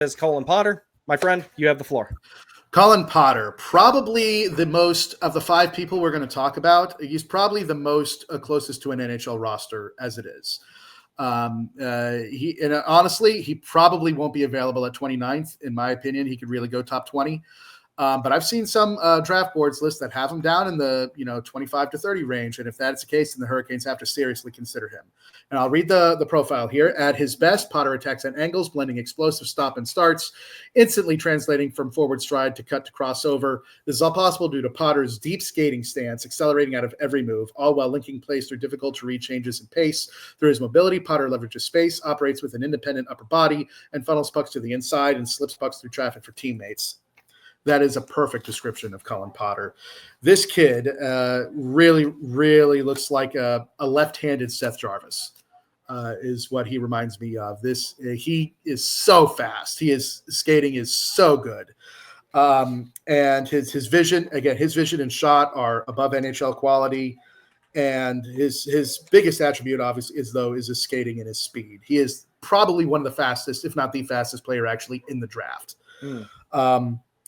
is Cullen Potter. My friend, you have the floor. Cullen Potter, probably the most of the five people we're going to talk about. He's probably the most closest to an NHL roster as it is. Honestly, he probably won't be available at 29th. In my opinion, he could really go top 20. But I've seen some draft boards lists that have him down in the 25 to 30 range. And if that's the case, then the Hurricanes have to seriously consider him. And I'll read the profile here. At his best, Potter attacks at angles, blending explosive stop and starts, instantly translating from forward stride to cut to crossover. This is all possible due to Potter's deep skating stance, accelerating out of every move, all while linking plays through difficult-to-read changes in pace. Through his mobility, Potter leverages space, operates with an independent upper body, and funnels pucks to the inside and slips pucks through traffic for teammates. That is a perfect description of Cullen Potter. This kid really, really looks like a left-handed Seth Jarvis, is what he reminds me of. He is so fast. His skating is so good. And his vision and shot are above NHL quality. And his biggest attribute, obviously, is his skating and his speed. He is probably one of the fastest, if not the fastest player actually in the draft.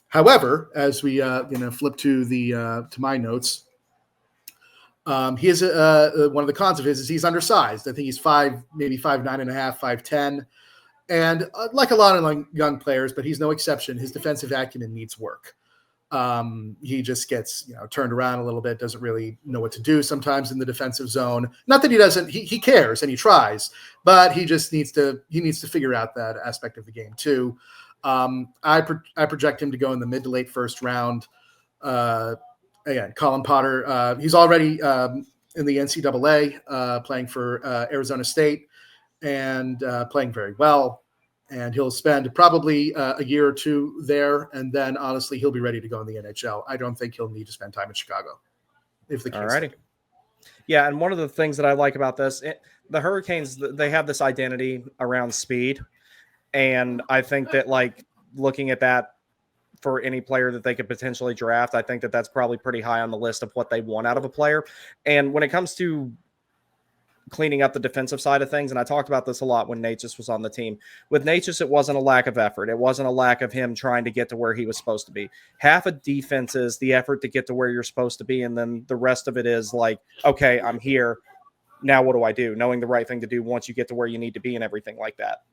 However, as we flip to my notes, he is one of the cons of his is he's undersized. I think he's 5'9.5", 5'10", and like a lot of young players, but he's no exception. His defensive acumen needs work. He just gets turned around a little bit, doesn't really know what to do sometimes in the defensive zone. Not that he doesn't, he cares and he tries, but he just needs to figure out that aspect of the game too. I project him to go in the mid to late first round. Again, Cullen Potter, he's already in the NCAA playing for Arizona State and playing very well. And he'll spend probably a year or two there. And then, honestly, he'll be ready to go in the NHL. I don't think he'll need to spend time in Chicago. If the case. Alrighty. Yeah, and one of the things that I like about this, the Hurricanes, they have this identity around speed. And I think that, looking at that for any player that they could potentially draft, I think that that's probably pretty high on the list of what they want out of a player. And when it comes to cleaning up the defensive side of things, and I talked about this a lot when Natchez was on the team. With Natchez, it wasn't a lack of effort. It wasn't a lack of him trying to get to where he was supposed to be. Half of defense is the effort to get to where you're supposed to be, and then the rest of it is okay, I'm here. Now what do I do? Knowing the right thing to do once you get to where you need to be and everything like that.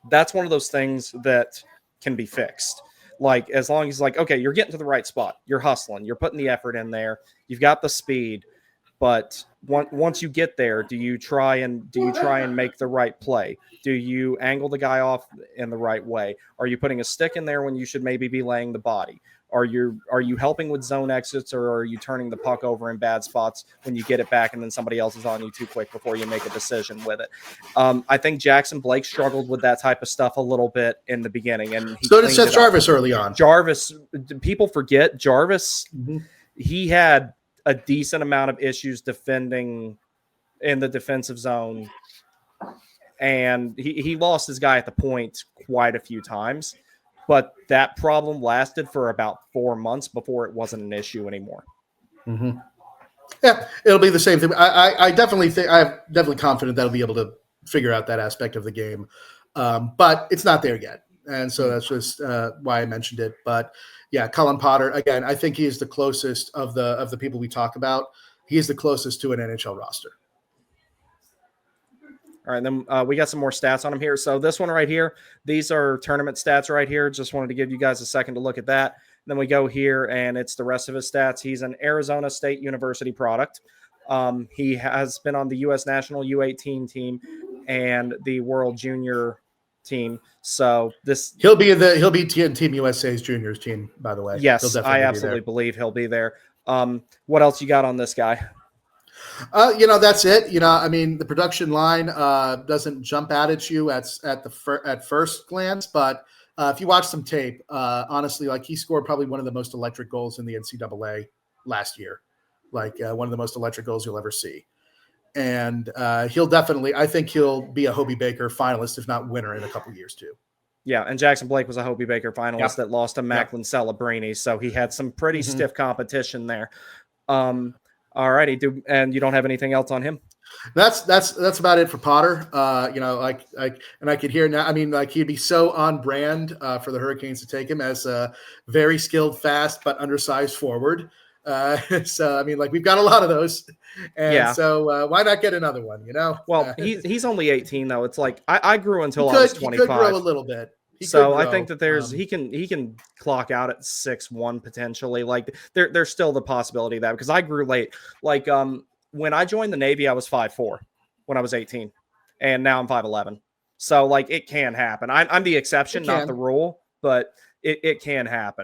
That's one of those things that can be fixed. As long as okay, you're getting to the right spot. You're hustling. You're putting the effort in there. You've got the speed. But once you get there, do you try and make the right play? Do you angle the guy off in the right way? Are you putting a stick in there when you should maybe be laying the body? Are you helping with zone exits, or are you turning the puck over in bad spots when you get it back and then somebody else is on you too quick before you make a decision with it? I think Jackson Blake struggled with that type of stuff a little bit in the beginning, and so did Seth Jarvis early on. Jarvis, people forget Jarvis. Mm-hmm. He had a decent amount of issues defending in the defensive zone, and he lost his guy at the point quite a few times. But that problem lasted for about 4 months before it wasn't an issue anymore. Mm-hmm. Yeah, it'll be the same thing. I'm definitely confident that I'll be able to figure out that aspect of the game. But it's not there yet. And so that's just why I mentioned it. But yeah, Cullen Potter, again, I think he is the closest of the people we talk about. He is the closest to an NHL roster. All right, then we got some more stats on him here. So this one right here, these are tournament stats right here. Just wanted to give you guys a second to look at that. Then we go here, and it's the rest of his stats. He's an Arizona State University product. He has been on the U.S. National U18 team and the World Junior team. So he'll be Team USA's juniors team, by the way. Yes, I absolutely believe he'll be there. What else you got on this guy? That's it. I mean, the production line doesn't jump out at you at first glance, but if you watch some tape, honestly, he scored probably one of the most electric goals in the NCAA last year, one of the most electric goals you'll ever see. And I think he'll be a Hobey Baker finalist, if not winner, in a couple years too. Yeah, and Jackson Blake was a Hobey Baker finalist that lost to Macklin Celebrini, so he had some pretty stiff competition there. All righty, and you don't have anything else on him? That's about it for Potter. And I could hear now. I mean, like he'd be so on brand for the Hurricanes to take him as a very skilled, fast but undersized forward. So I mean, like we've got a lot of those, and so why not get another one? Well, he's only 18 though. It's like I grew until I was 25. He could grow a little bit. So I think that he can clock out at 6'1" potentially. Like there's still the possibility of that because I grew late. Like when I joined the Navy, I was 5'4" when I was 18, and now I'm 5'11". So like it can happen. I'm the exception, not the rule, but it can happen.